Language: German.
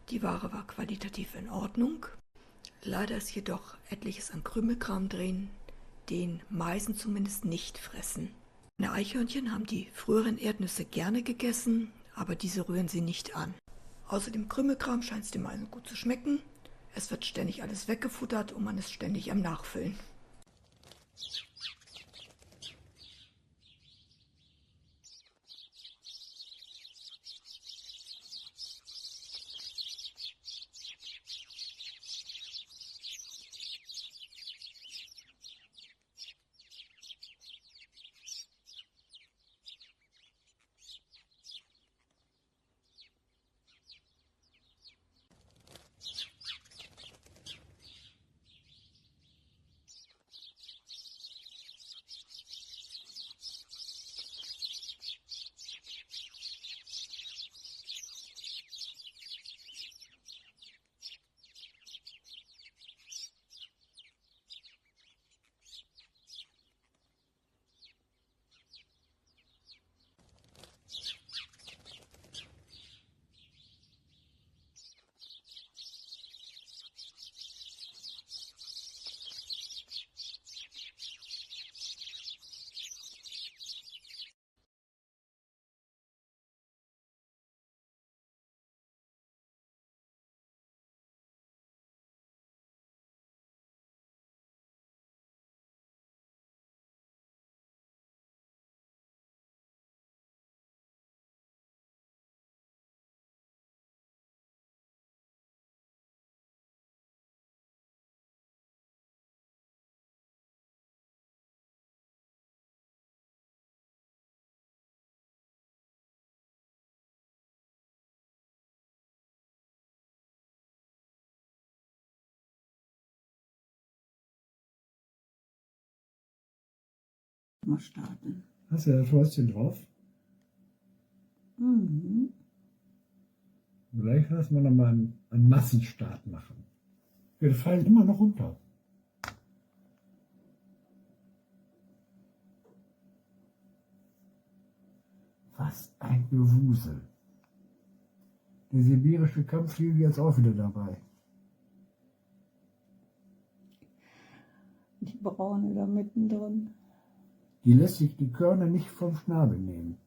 Die Ware war qualitativ in Ordnung. Leider ist jedoch etliches an Krümelkram drin, den Meisen zumindest nicht fressen. Meine Eichhörnchen haben die früheren Erdnüsse gerne gegessen, aber diese rühren sie nicht an. Außerdem Krümelkram scheint es den Meisen gut zu schmecken. Es wird ständig alles weggefuttert und man ist ständig am Nachfüllen. Mal starten. Hast du das Häuschen drauf? Mhm. Vielleicht lassen wir nochmal einen Massenstart machen. Wir fallen immer noch runter. Was ein Gewusel. Der sibirische Kampfjäger ist auch wieder dabei. Die Braune da mittendrin. Die lässt sich die Körner nicht vom Schnabel nehmen.